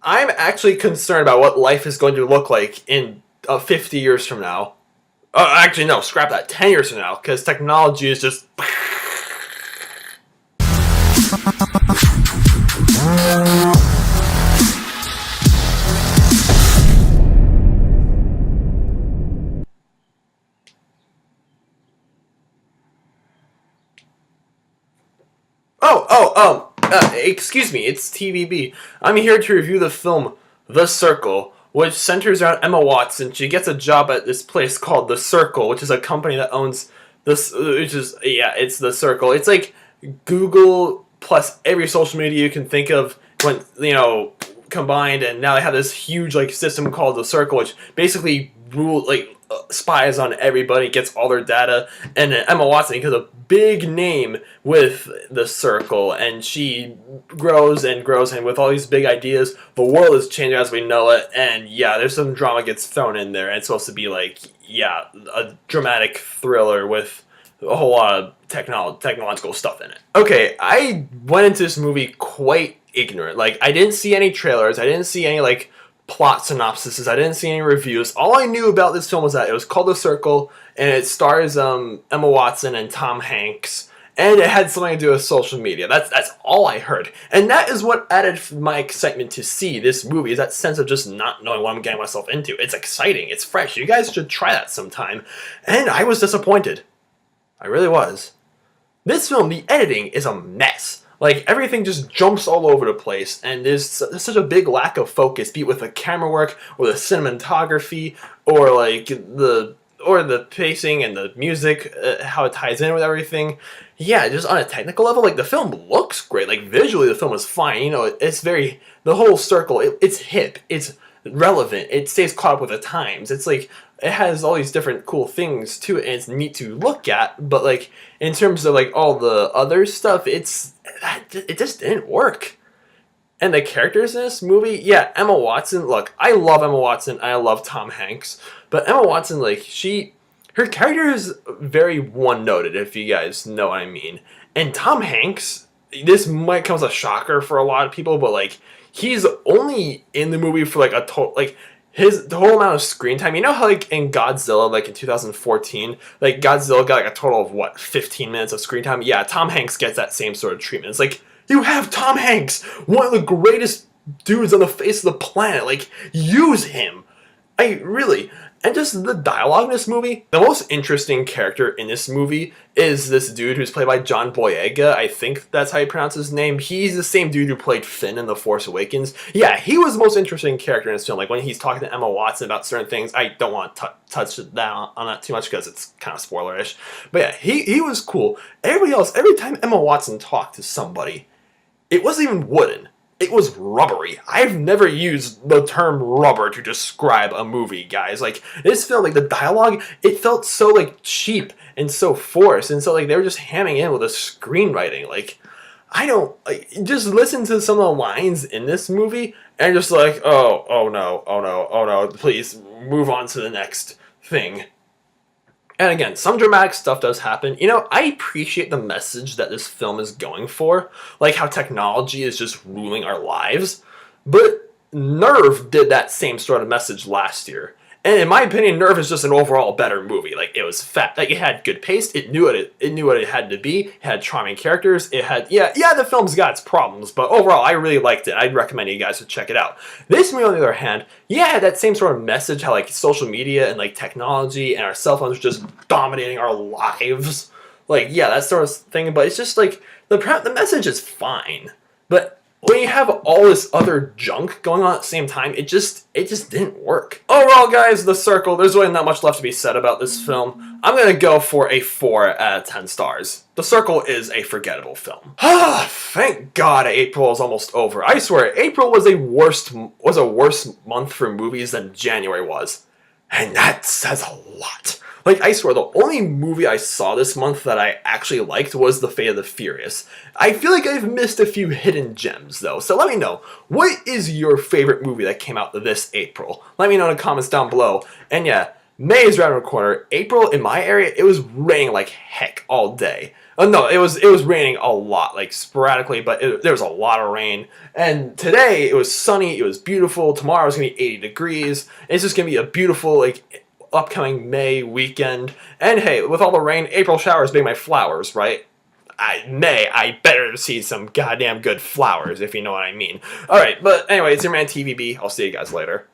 I'm actually concerned about what life is going to look like in 50 years from now. Actually, no, scrap that. 10 years from now, because technology is just. Excuse me, it's TVB. I'm here to review the film The Circle, which centers around Emma Watson. She gets a job at this place called The Circle, which is a company that owns this, it's The Circle. It's like Google plus every social media you can think of when, combined, and now they have this huge, like, system called The Circle, which basically spies on everybody, gets all their data, and Emma Watson becomes a big name with The Circle, and she grows and grows, and with all these big ideas, the world is changing as we know it, and yeah, there's some drama gets thrown in there, and it's supposed to be like, yeah, a dramatic thriller with a whole lot of technological stuff in it. Okay, I went into this movie quite ignorant. Like, I didn't see any trailers, I didn't see any, like, plot synopsises. I didn't see any reviews. All I knew about this film was that it was called The Circle, and it stars Emma Watson and Tom Hanks, and it had something to do with social media. That's all I heard, and that is what added my excitement to see this movie. Is that sense of just not knowing what I'm getting myself into. It's exciting. It's fresh. You guys should try that sometime. And I was disappointed. I really was. This film, the editing is a mess. Like, everything just jumps all over the place, and there's such a big lack of focus, be it with the camera work, or the cinematography, or like the pacing and the music, how it ties in with everything. Yeah, just on a technical level, like, the film looks great. Like, visually, the film is fine. You know, it's very, the whole Circle, it's hip, it's relevant, it stays caught up with the times. It's like, it has all these different cool things to it, and it's neat to look at, but like, in terms of like all the other stuff, it just didn't work. And the characters in this movie, yeah, Emma Watson, look, I love Emma Watson, I love Tom Hanks, but Emma Watson, like, her character is very one-noted, if you guys know what I mean. And Tom Hanks, this might come as a shocker for a lot of people, but like, he's only in the movie for like the whole amount of screen time. You know how, like, in Godzilla, like in 2014, like, Godzilla got like a total of what, 15 minutes of screen time? Yeah, Tom Hanks gets that same sort of treatment. It's like, you have Tom Hanks, one of the greatest dudes on the face of the planet. Like, use him. Really. And just the dialogue in this movie, the most interesting character in this movie is this dude who's played by John Boyega. I think that's how you pronounce his name. He's the same dude who played Finn in The Force Awakens. Yeah, he was the most interesting character in this film. Like, when he's talking to Emma Watson about certain things, I don't want to touch that on that too much because it's kind of spoilerish. But yeah, he was cool. Everybody else, every time Emma Watson talked to somebody, it wasn't even wooden. It was rubbery. I've never used the term rubber to describe a movie, guys. Like, this film, like, the dialogue, it felt so, like, cheap and so forced. And so, like, they were just hamming in with the screenwriting. Like, I don't, like, just listen to some of the lines in this movie and just like, oh no, oh no, please move on to the next thing. And again, some dramatic stuff does happen. You know, I appreciate the message that this film is going for, like how technology is just ruling our lives. But Nerve did that same sort of message last year. And in my opinion, Nerve is just an overall better movie. Like, it was fat, like, it had good pace, it knew what it had to be, it had charming characters, it had, the film's got its problems, but overall, I really liked it. I'd recommend you guys to check it out. This movie, on the other hand, yeah, that same sort of message, how, like, social media and, like, technology and our cell phones are just dominating our lives. Like, yeah, that sort of thing, but it's just, like, the message is fine. But when you have all this other junk going on at the same time, it just didn't work. Overall, guys, The Circle, there's really not much left to be said about this film. I'm gonna go for a 4 out of 10 stars. The Circle is a forgettable film. Thank God April is almost over. I swear, April was a worse month for movies than January was. And that says a lot. Like, I swear, the only movie I saw this month that I actually liked was The Fate of the Furious. I feel like I've missed a few hidden gems, though, so let me know. What is your favorite movie that came out this April? Let me know in the comments down below. And yeah, May is around the corner. April in my area, it was raining like heck all day. No, it was raining a lot, like sporadically, but there was a lot of rain. And today it was sunny. It was beautiful. Tomorrow it's gonna be 80 degrees. It's just gonna be a beautiful like upcoming May weekend. And hey, with all the rain, April showers being my flowers, right? I better see some goddamn good flowers, if you know what I mean. Alright, but anyway, it's your man TVB. I'll see you guys later.